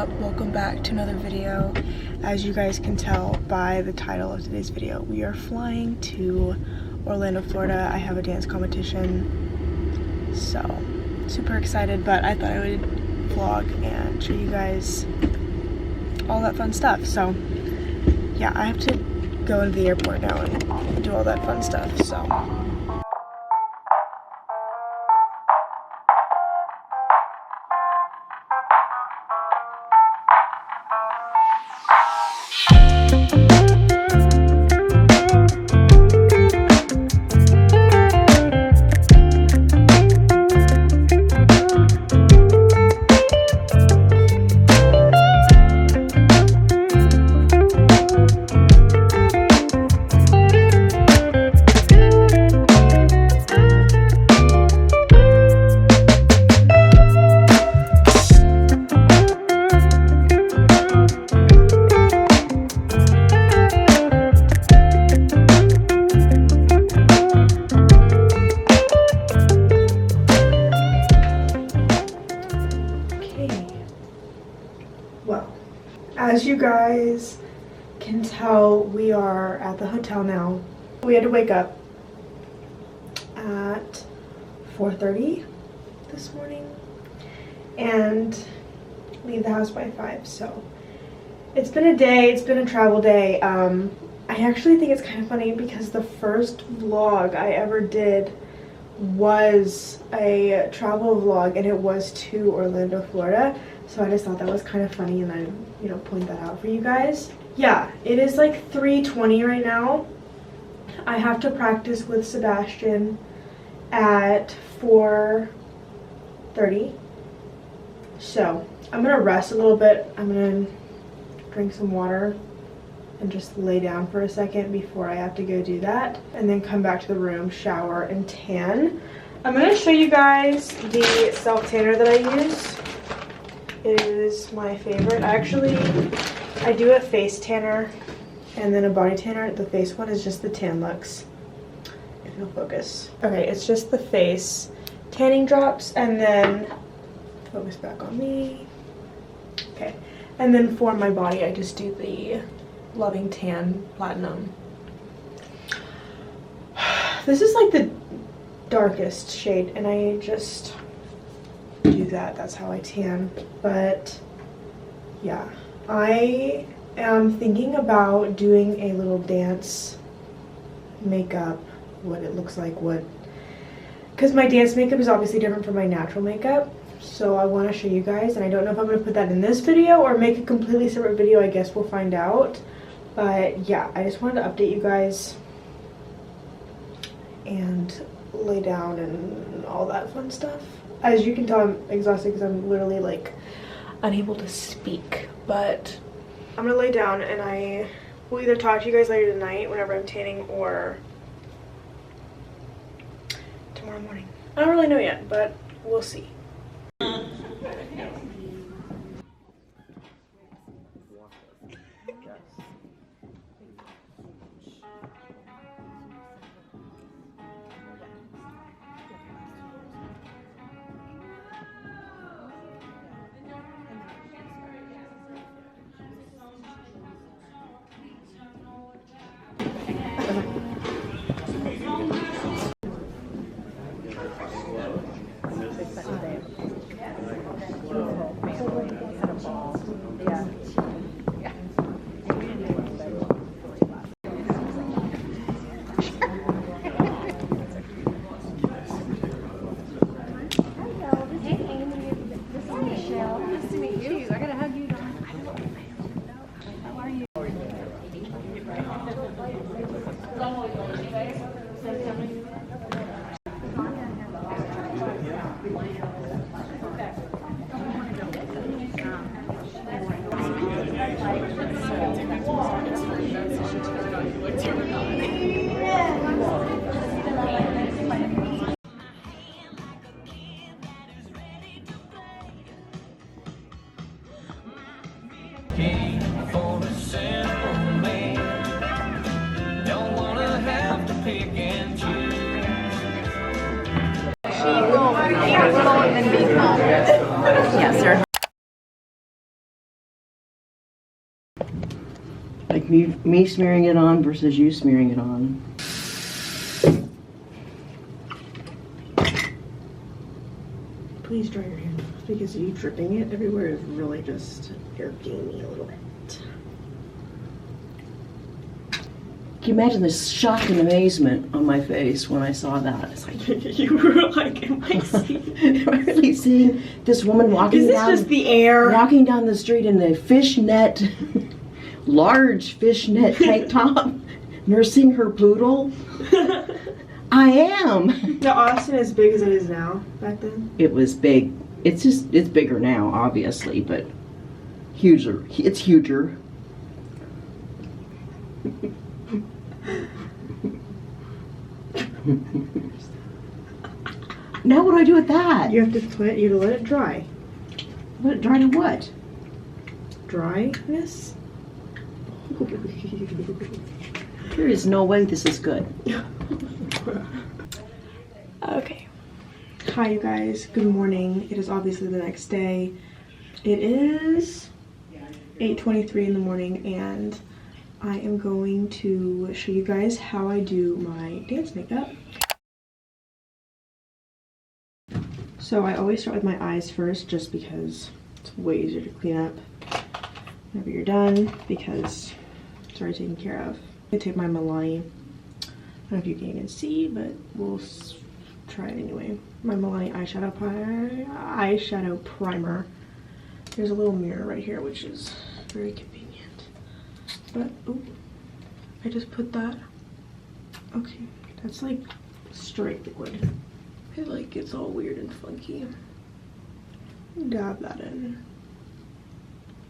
up? Welcome back to another video. As you guys can tell by the title of today's video, we are flying to Orlando, Florida. I have a dance competition, so super excited, but I thought I would vlog and show you guys all that fun stuff. So yeah, I have to go into the airport now and do all that fun stuff, so. Well, as you guys can tell, we are at the hotel now. We had to wake up at 4:30 this morning and leave the house by 5. So it's been a day, it's been a travel day. I actually think it's kind of funny because the first vlog I ever did was a travel vlog and it was to Orlando, Florida. So I just thought that was kind of funny and I, point that out for you guys. Yeah, it is like 3:20 right now. I have to practice with Sebastian at 4:30. So I'm gonna rest a little bit. I'm gonna drink some water and just lay down for a second before I have to go do that. And then come back to the room, shower, and tan. I'm gonna show you guys the self-tanner that I use. It is my favorite. I do a face tanner and then a body tanner. The face one is just the Tan Luxe, if you'll focus. Okay, it's just the face tanning drops, and then focus back on me. Okay, and then for my body, I just do the Loving Tan Platinum. This is like the darkest shade, and I just do that. That's how I tan. But yeah, I am thinking about doing a little dance makeup, what it looks like, because my dance makeup is obviously different from my natural makeup, so I want to show you guys, and I don't know if I'm going to put that in this video or make a completely separate video. I guess we'll find out. But yeah, I just wanted to update you guys and lay down and all that fun stuff. As you can tell, I'm exhausted because I'm literally like unable to speak, but I'm gonna lay down and I will either talk to you guys later tonight whenever I'm tanning or tomorrow morning. I don't really know yet, but we'll see. Like me smearing it on versus you smearing it on. Please dry your hair now, because you dripping it everywhere is really just irritating me a little bit. Can you imagine the shock and amazement on my face when I saw that? It's like, You were like, am I seeing? am I really seeing this woman walking Is this down, just the air? walking down the street in a fishnet, large fishnet tank top, nursing her poodle? I am. The Austin as big as it is now back then? It was big. It's bigger now, obviously, but huger. It's huger. Now what do I do with that? You have to let it dry. Let it dry to what? Dryness? There is no way this is good. Okay. Hi you guys, good morning. It is obviously the next day. It is 8:23 in the morning and I am going to show you guys how I do my dance makeup. So I always start with my eyes first just because it's way easier to clean up whenever you're done because it's already taken care of. I take my Milani, I don't know if you can even see, but we'll try it anyway. My Milani eyeshadow primer. There's a little mirror right here, which is very convenient. But, oh, I just put that. Okay, that's like straight liquid. It like gets all weird and funky. Dab that in.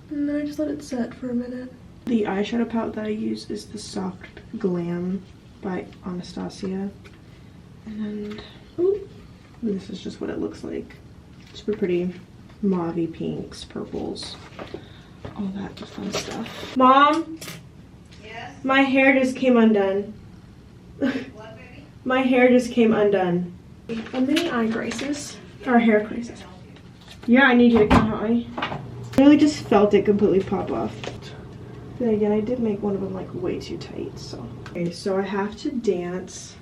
And then I just let it set for a minute. The eyeshadow palette that I use is the Soft Glam by Anastasia. And ooh, this is just what it looks like. Super pretty. Mauve pinks, purples, all that fun stuff. Mom? Yes? My hair just came undone. What, baby? My hair just came undone. A mini eye crisis. Or hair crisis. Yeah, I need you to come help me. I really just felt it completely pop off. Then again, I did make one of them like way too tight, so. Okay, so I have to dance.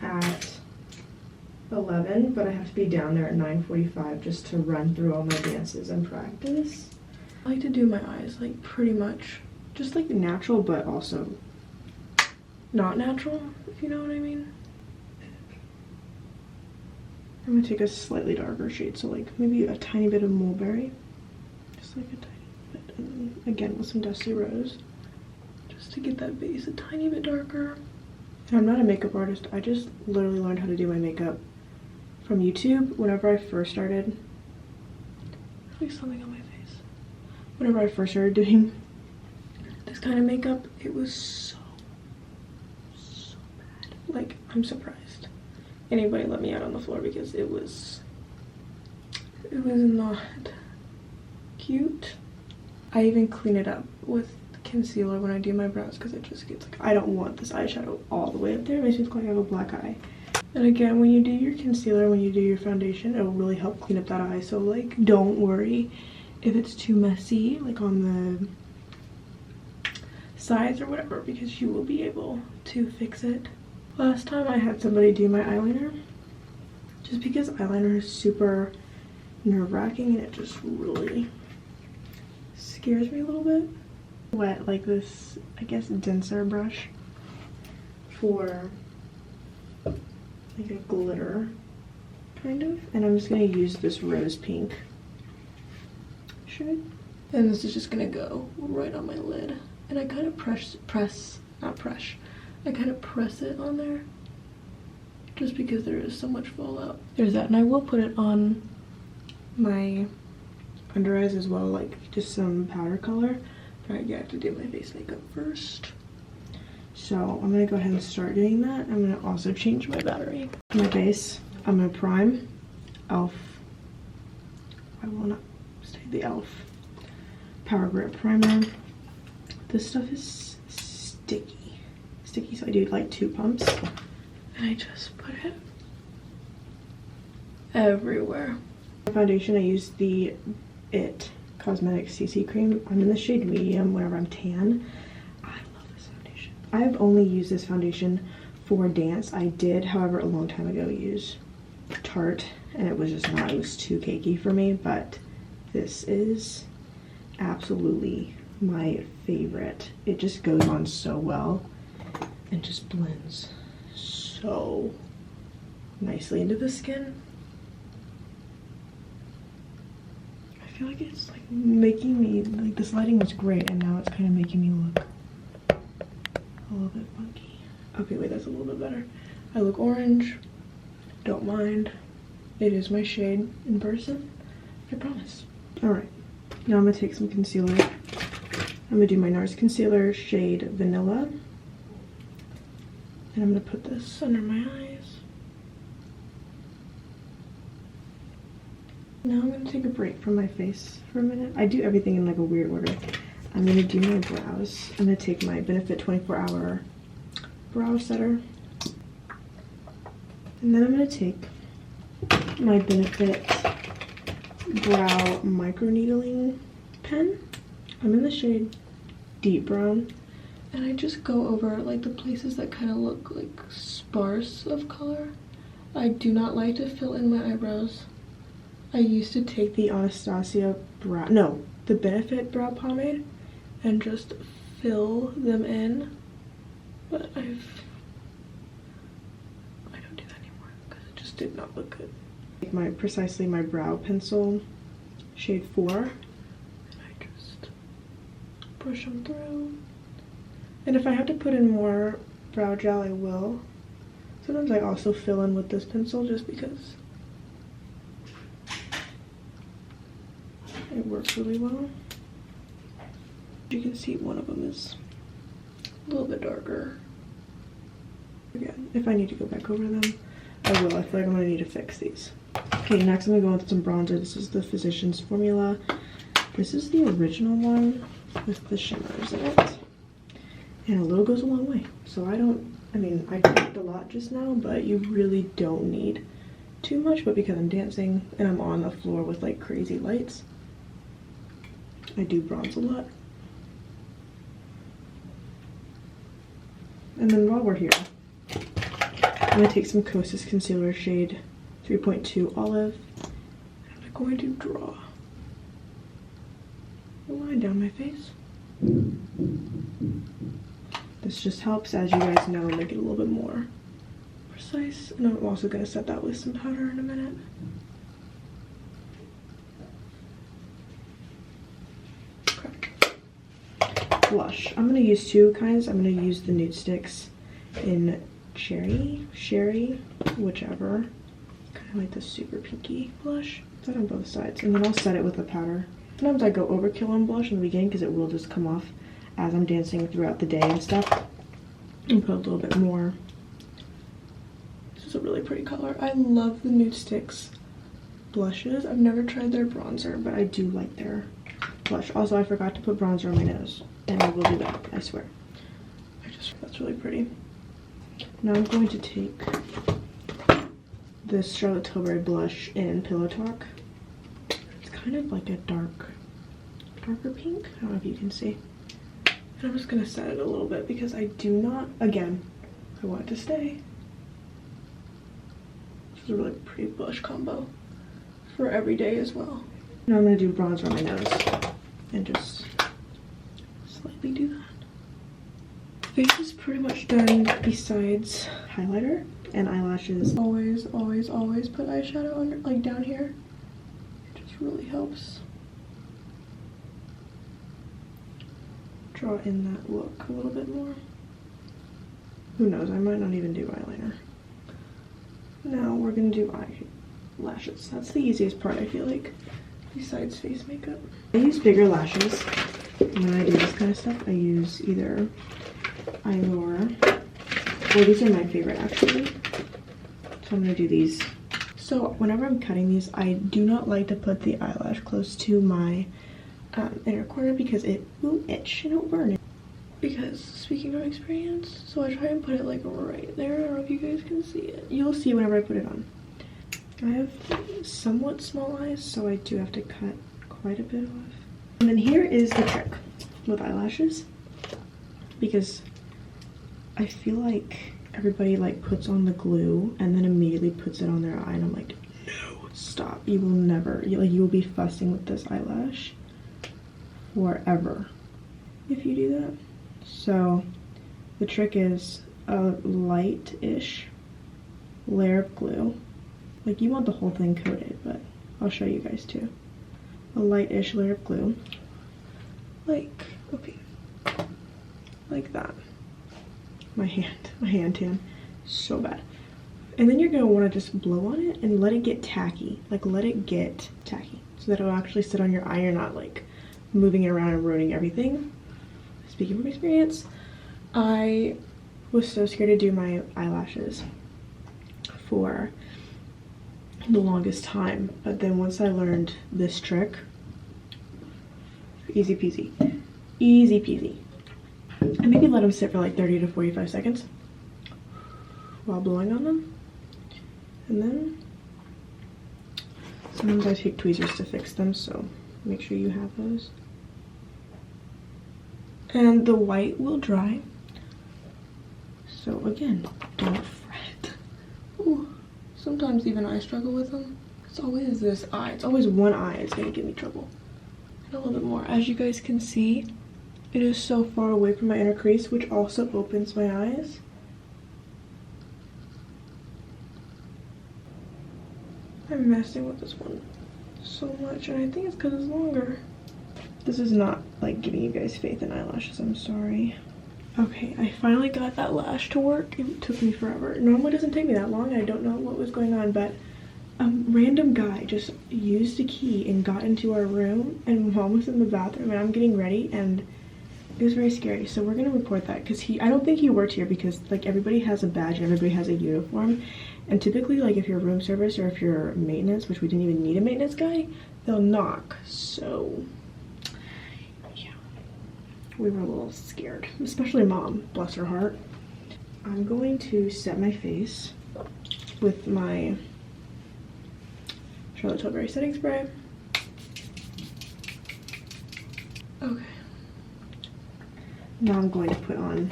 At 11, but I have to be down there at 9:45 just to run through all my dances and practice. I like to do my eyes like pretty much just like natural, but also not natural, if you know what I mean. I'm gonna take a slightly darker shade, so like maybe a tiny bit of mulberry, just like a tiny bit, and then again with some dusty rose, just to get that base a tiny bit darker. And I'm not a makeup artist. I just literally learned how to do my makeup from YouTube whenever I first started. There's something on my face. Whenever I first started doing this kind of makeup, it was so bad. Like, I'm surprised anybody let me out on the floor because it was not cute. I even clean it up with concealer when I do my brows because it just gets like, I don't want this eyeshadow all the way up there. It makes me look like I have a black eye. And again, when you do your concealer, when you do your foundation, it will really help clean up that eye. So like, don't worry if it's too messy, like on the sides or whatever, because you will be able to fix it. Last time I had somebody do my eyeliner, just because eyeliner is super nerve-wracking and it just really scares me a little bit. Wet like this, I guess, denser brush for like a glitter kind of, and I'm just gonna use this rose pink shade, and this is just gonna go right on my lid, and I kind of I kind of press it on there just because there is so much fallout. There's that, and I will put it on my under eyes as well, like just some powder color. I have to do my face makeup first. So I'm gonna go ahead and start doing that. I'm gonna also change my battery. My base, I'm gonna prime e.l.f. I will not say the e.l.f. Power Grip Primer. This stuff is sticky, so I do like 2 pumps. And I just put it everywhere. For foundation, I use the Cosmetics CC cream. I'm in the shade medium whenever I'm tan. I love this foundation. I've only used this foundation for dance. I did, however, a long time ago use Tarte, and it was just not, it was too cakey for me, but this is absolutely my favorite. It just goes on so well and just blends so nicely into the skin. I feel like it's like making me, like this lighting was great and now it's kind of making me look a little bit funky. Okay, wait, that's a little bit better. I look orange, don't mind. It is my shade in person, I promise. All right, now I'm gonna take some concealer. I'm gonna do my NARS concealer shade Vanilla. And I'm gonna put this under my eyes. Now I'm gonna take a break from my face for a minute. I do everything in like a weird order. I'm gonna do my brows. I'm gonna take my Benefit 24-hour brow setter. And then I'm gonna take my Benefit brow micro needling pen. I'm in the shade Deep Brown. And I just go over like the places that kind of look like sparse of color. I do not like to fill in my eyebrows. I used to take the Anastasia the Benefit brow pomade and just fill them in, but I don't do that anymore because it just did not look good. Take precisely my brow pencil, shade 4, and I just push them through. And if I have to put in more brow gel, I will. Sometimes I also fill in with this pencil just because it works really well. You can see one of them is a little bit darker. Again, if I need to go back over them, I will. I feel like I'm gonna need to fix these. Okay, next I'm gonna go with some bronzer. This is the Physicians Formula. This is the original one with the shimmers in it. And a little goes a long way. So I dripped a lot just now, but you really don't need too much. But because I'm dancing and I'm on the floor with like crazy lights, I do bronze a lot. And then while we're here, I'm gonna take some Kosas concealer shade 3.2 Olive. And I'm going to draw a line down my face. This just helps, as you guys know, make it a little bit more precise. And I'm also going to set that with some powder in a minute. Okay. Blush. I'm going to use two kinds. I'm going to use the Nude Sticks in Sherry, whichever. Kind of like the super pinky blush. Set on both sides. And then I'll set it with the powder. Sometimes I go overkill on blush in the beginning because it will just come off as I'm dancing throughout the day and stuff, and put a little bit more. This is a really pretty color. I love the Nude Sticks blushes. I've never tried their bronzer, but I do like their blush. Also, I forgot to put bronzer on my nose, and I will do that, I swear. That's really pretty. Now I'm going to take this Charlotte Tilbury blush in Pillow Talk. It's kind of like a darker pink. I don't know if you can see. And I'm just gonna set it a little bit because I do not, again, I want it to stay. This is a really pretty blush combo for every day as well. Now I'm gonna do bronzer on my nose and just slightly do that. Face is pretty much done besides highlighter and eyelashes. Always, always, always put eyeshadow under, like down here. It just really helps draw in that look a little bit more. Who knows, I might not even do eyeliner. Now we're gonna do eyelashes. That's the easiest part, I feel like, besides face makeup. I use bigger lashes when I do this kind of stuff. I use either Eylure, well, these are my favorite actually, so I'm gonna do these. So whenever I'm cutting these, I do not like to put the eyelash close to my inner corner because it will itch and it'll burn it. Because speaking of experience, so I try and put it like right there. I don't know if you guys can see it. You'll see whenever I put it on. I have somewhat small eyes, so I do have to cut quite a bit off. And then here is the trick with eyelashes, because I feel like everybody like puts on the glue and then immediately puts it on their eye, and I'm like, no, stop. You will never, you will be fussing with this eyelash forever if you do that. So the trick is a light-ish layer of glue. Like, you want the whole thing coated, but I'll show you guys too. A light-ish layer of glue, like, okay, like that. My hand tan, so bad. And then you're gonna want to just blow on it and let it get tacky. Like, let it get tacky so that it'll actually sit on your eye. You're not like moving it around and ruining everything. Speaking from experience, I was so scared to do my eyelashes for the longest time, but then once I learned this trick, easy peasy, easy peasy. And maybe let them sit for like 30 to 45 seconds while blowing on them. And then sometimes I take tweezers to fix them, so make sure you have those. And the white will dry. So again, don't fret. Ooh, sometimes even I struggle with them. It's always this eye. It's always one eye is gonna give me trouble. And a little bit more. As you guys can see, it is so far away from my inner crease, which also opens my eyes. I'm messing with this one so much, and I think it's because it's longer. This is not like giving you guys faith in eyelashes, I'm sorry. Okay, I finally got that lash to work. It took me forever. It normally doesn't take me that long. I don't know what was going on, but a random guy just used a key and got into our room, and Mom was in the bathroom and I'm getting ready, and it was very scary. So we're gonna report that, because I don't think he worked here, because like everybody has a badge and everybody has a uniform, and typically like if you're room service or if you're maintenance, which we didn't even need a maintenance guy, they'll knock. So yeah, we were a little scared, especially Mom, bless her heart. I'm going to set my face with my Charlotte Tilbury setting spray. Okay. Now I'm going to put on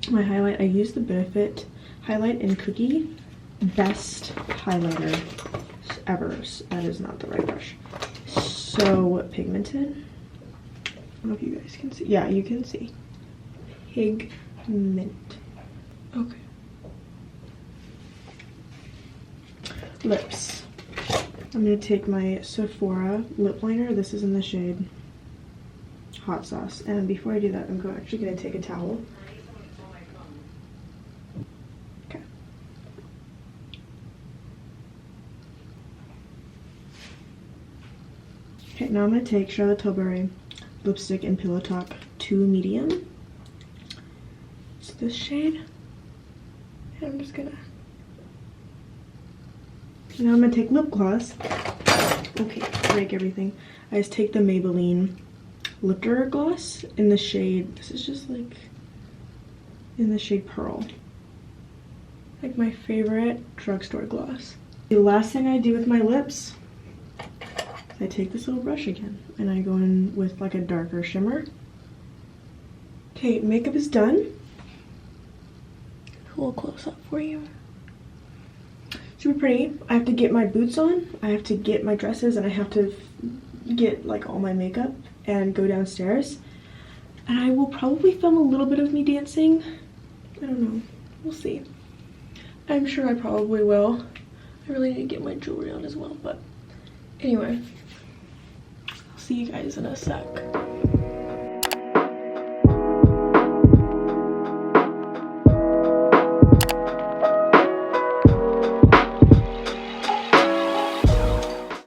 my highlight. I use the Benefit Highlight in Cookie. Best highlighter ever. That is not the right brush. So pigmented. I don't know if you guys can see. Yeah, you can see. Pigment. Okay. Lips. I'm going to take my Sephora lip liner. This is in the shade Hot Sauce. And before I do that, I'm actually going to take a towel. Okay. Okay, now I'm going to take Charlotte Tilbury lipstick in Pillow Talk 2 Medium. It's this shade. And I'm just going to... Now I'm going to take lip gloss. Okay, break everything. I just take the Maybelline Lifter gloss in the shade, this is just like in the shade Pearl, like my favorite drugstore gloss. The last thing I do with my lips, I take this little brush again and I go in with like a darker shimmer. Okay, makeup is done. A little close up for you. Super pretty. I have to get my boots on, I have to get my dresses, and I have to get like all my makeup and go downstairs, and I will probably film a little bit of me dancing. I don't know, we'll see. I'm sure I probably will. I really need to get my jewelry on as well, but anyway, I'll see you guys in a sec.